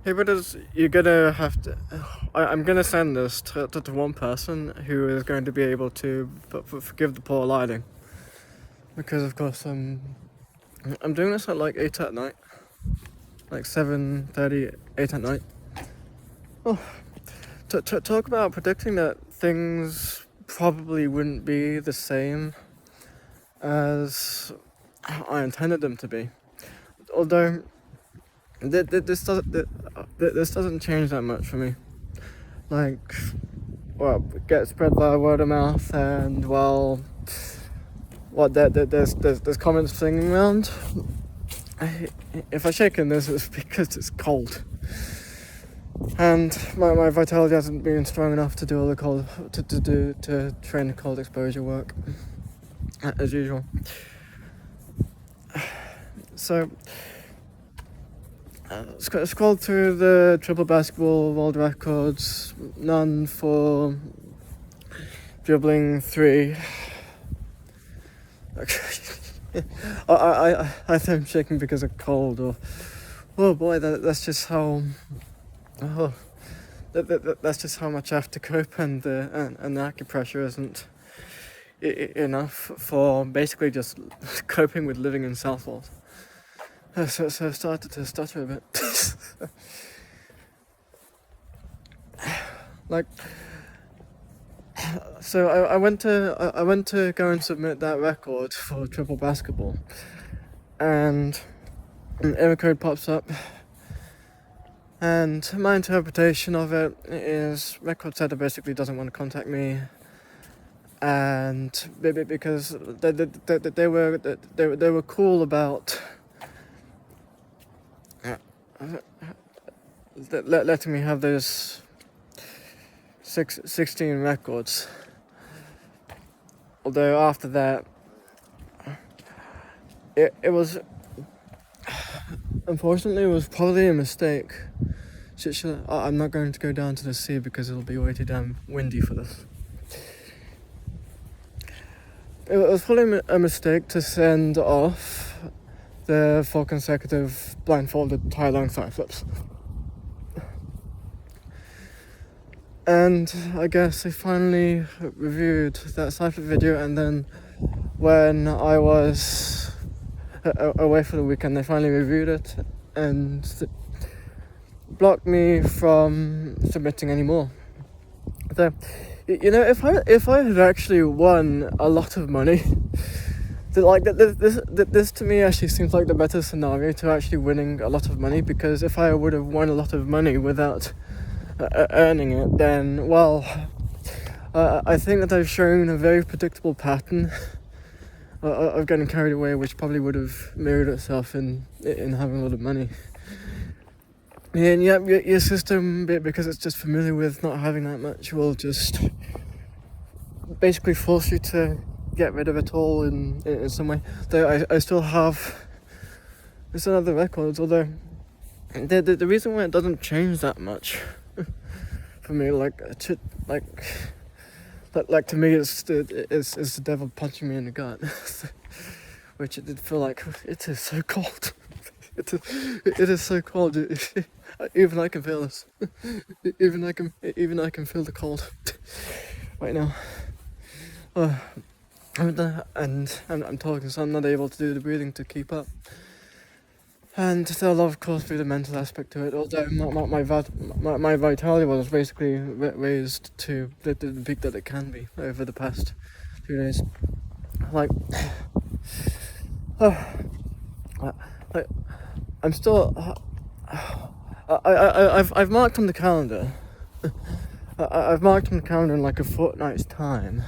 Hey, brothers, you're gonna have to. I'm gonna send this to one person who is going to be able to forgive the poor lighting. Because, of course, I'm doing this at like 8 at night. Like 7:30, 8 at night. Oh, talk about predicting that things probably wouldn't be the same as I intended them to be. Although, this doesn't change that much for me. Like, well, get spread by word of mouth, and well, there's comments flinging around. If I shake in this, it's because it's cold, and my vitality hasn't been strong enough to do all the cold to train the cold exposure work as usual. So. Scrolled through the triple basketball world records, none for dribbling 3. I think I'm shaking because of cold, or oh boy, that's just how that's just how much I have to cope, and the acupressure isn't enough for basically just coping with living in Southwold. So I started to stutter a bit. Like, so I went to go and submit that record for triple basketball, and an error code pops up, and my interpretation of it is record setter basically doesn't want to contact me, and because they were cool about letting me have those 16 records. Although after that, it was, unfortunately, it was probably a mistake. I'm not going to go down to the sea because it'll be way too damn windy for this. It was probably a mistake to send off the 4 consecutive blindfolded Tai Lung side flips. And I guess they finally reviewed that side flip video, and then when I was away for the weekend, they finally reviewed it and blocked me from submitting any more. So, if I had actually won a lot of money, this to me actually seems like the better scenario to actually winning a lot of money, because if I would have won a lot of money without earning it, then well, I think that I've shown a very predictable pattern of getting carried away, which probably would have mirrored itself in having a lot of money. And yeah, your system, because it's just familiar with not having that much, will just basically force you to get rid of it all in some way. Though I still have some other records, although the reason why it doesn't change that much for me, to me, it's the devil punching me in the gut, which it did feel like. It is so cold. It is so cold. Even I can feel this. Even I can feel the cold right now. And I'm talking, so I'm not able to do the breathing to keep up. And there'll of course be the mental aspect to it. Although my vitality was basically raised to the peak that it can be over the past 2 days. I'm still. I've marked on the calendar. I've marked on the calendar in like a fortnight's time,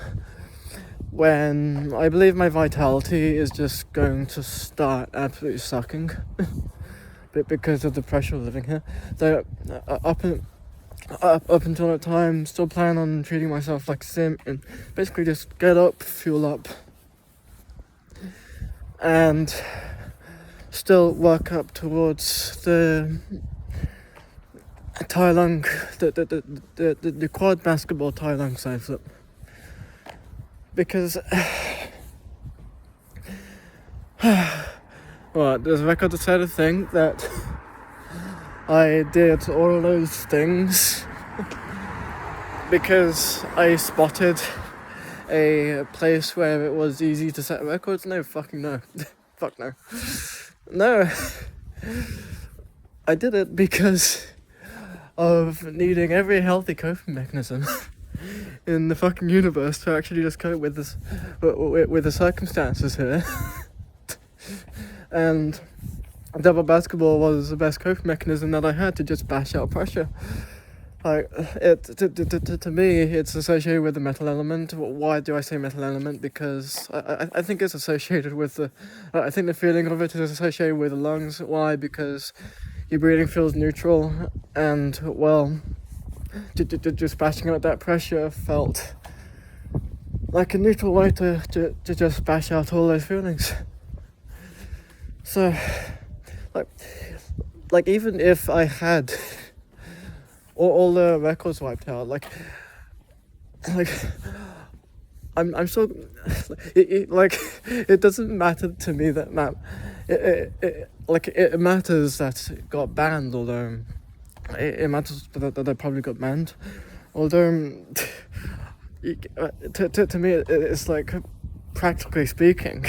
when I believe my vitality is just going to start absolutely sucking, because of the pressure of living here. So up until that time, still plan on treating myself like a sim, and basically just get up, fuel up, and still work up towards the Tai Lung, the quad basketball Tai Lung side flip. Because well, there's a record to say the thing that I did all of those things because I spotted a place where it was easy to set records. No, fucking no. Fuck no. No. I did it because of needing every healthy coping mechanism in the fucking universe to actually just cope with this, with the circumstances here. And double basketball was the best coping mechanism that I had to just bash out pressure. Like, to me, it's associated with the metal element. Why do I say metal element? Because I think it's associated with I think the feeling of it is associated with the lungs. Why? Because your breathing feels neutral, and, well, just bashing out that pressure felt like a neutral way to just bash out all those feelings. So, like even if I had all the records wiped out, like I'm still it doesn't matter to me that it matters that it got banned, although it matters that they probably got banned, although to me it's like, practically speaking,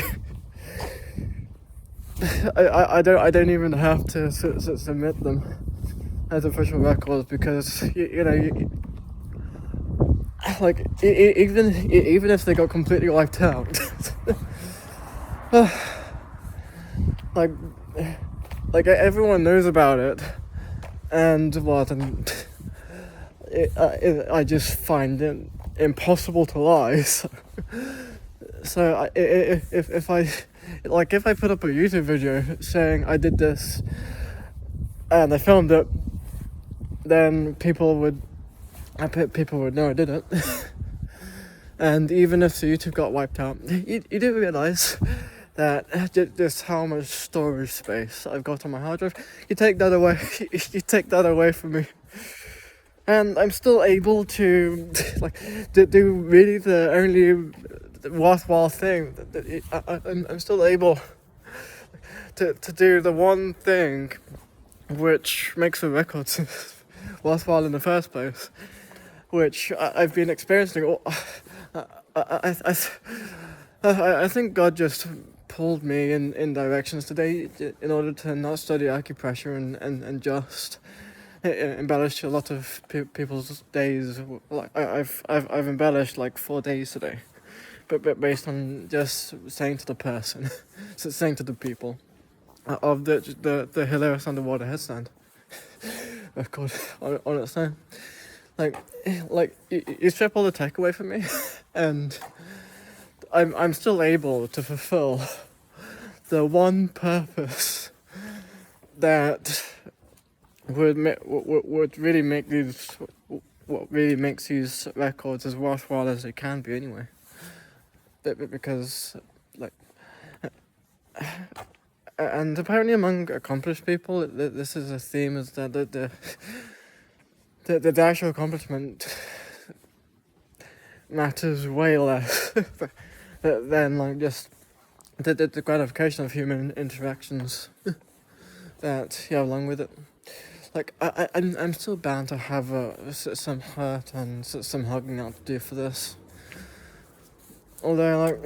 I don't even have to submit them as official records, because even if they got completely wiped out, like everyone knows about it, and I just find it impossible to lie. So if I put up a YouTube video saying I did this and I filmed it, then people would know I did it. And even if the YouTube got wiped out, you do realise that just how much storage space I've got on my hard drive. You take that away from me, and I'm still able to do really the only worthwhile thing. I'm still able to do the one thing which makes the records worthwhile in the first place, which I've been experiencing. I think God just pulled me in directions today in order to not study acupressure and just embellish a lot of people's days. Like I've embellished like 4 days today, but based on just saying to the person, saying to the people, of the hilarious underwater headstand record on its own. Like you strip all the tech away from me, and I'm still able to fulfill the one purpose that would really make these, what really makes these records as worthwhile as they can be anyway. Because and apparently among accomplished people, this is a theme, is that the actual accomplishment matters way less than just the gratification of human interactions that you have along with it. I'm still bound to have some hurt and some hugging out to do for this. Although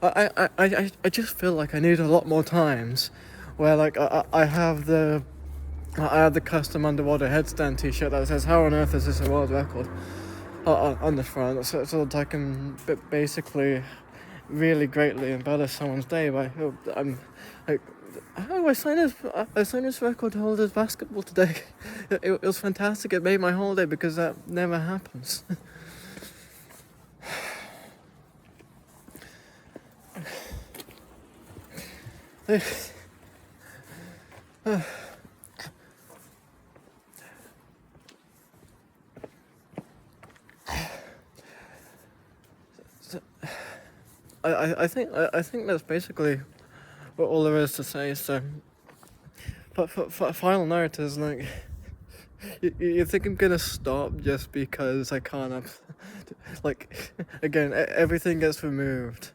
I just feel like I need a lot more times where I have the custom underwater headstand t-shirt that says "How on earth is this a world record?" on the front, so that I can basically really greatly embellish someone's day by I signed this record holder's basketball today. It was fantastic. It made my holiday because that never happens. I think that's basically what all there is to say. So, but for final note is you think I'm gonna stop just because I can't again, everything gets removed.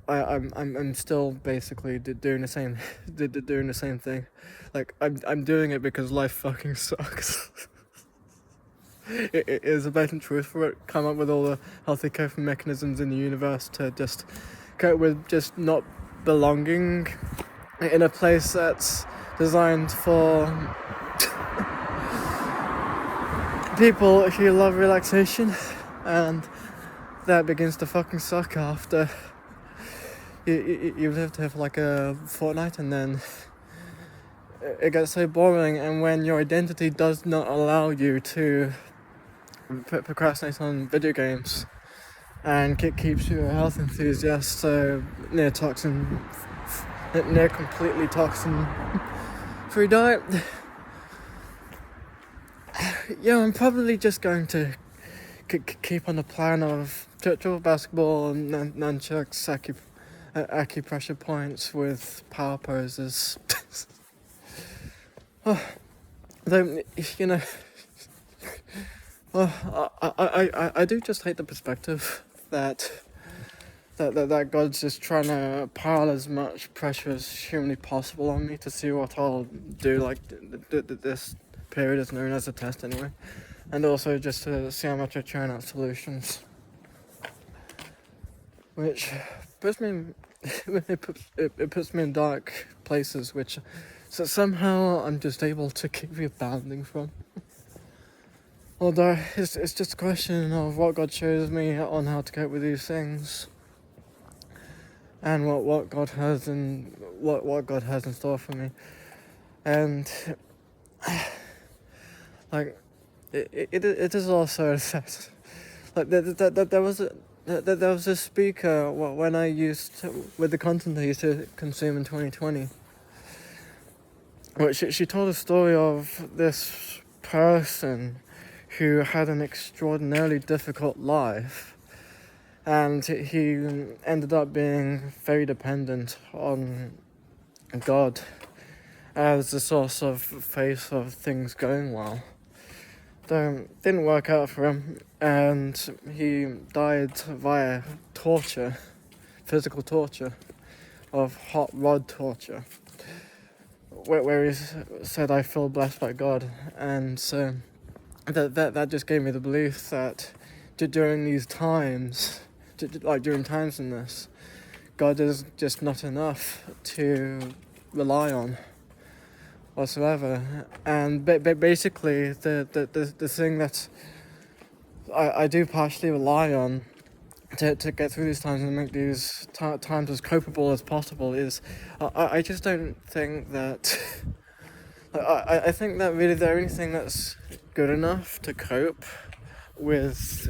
I'm still basically doing the same doing the same thing. Like I'm doing it because life fucking sucks. It is a blatant truth for it. Come up with all the healthy coping mechanisms in the universe to just cope with just not belonging in a place that's designed for people who love relaxation, and that begins to fucking suck after you lived here for like a fortnight, and then it gets so boring, and when your identity does not allow you to procrastinate on video games and keeps you a health enthusiast, so near completely toxin free diet. Yeah, I'm probably just going to keep on the plan of dribble basketball and nunchucks, acupressure points with power poses. Though, you know, I do just hate the perspective that God's just trying to pile as much pressure as humanly possible on me to see what I'll do. Like this period is known as a test anyway, and also just to see how much I churn out solutions, which puts me it puts me in dark places, which so somehow I'm just able to keep rebounding from. Although it's just a question of what God shows me on how to cope with these things, and what God has in what God has in store for me, and like it is also assessed. Like there was a speaker when I used with the content I used to consume in 2020. Which she told a story of this person who had an extraordinarily difficult life, and he ended up being very dependent on God as the source of faith of things going well. Though it didn't work out for him, and he died via torture, physical torture, of hot rod torture, where he said, "I feel blessed by God," and so that just gave me the belief that during these times, like during times in this, God is just not enough to rely on whatsoever. And basically, the thing that I do partially rely on to get through these times and make these times as copable as possible is I just don't think that I think that really the only thing that's good enough to cope with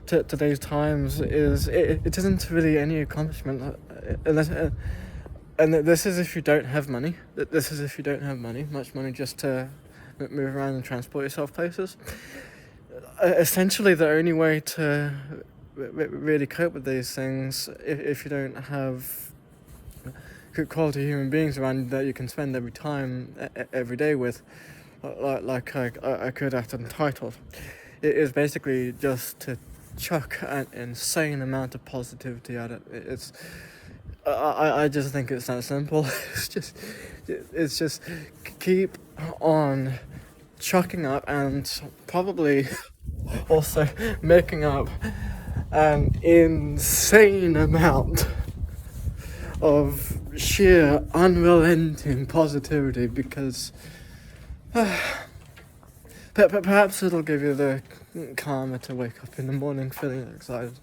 today's times is it isn't really any accomplishment unless and this is if you don't have money. This is if you don't have much money just to move around and transport yourself places. Essentially, the only way to really cope with these things, if you don't have good quality human beings around you that you can spend every day with, like I could at Untitled, it is basically just to chuck an insane amount of positivity at it. I just think it's that simple. It's just keep on chucking up and probably also making up an insane amount of sheer unrelenting positivity, because perhaps it'll give you the karma to wake up in the morning feeling excited.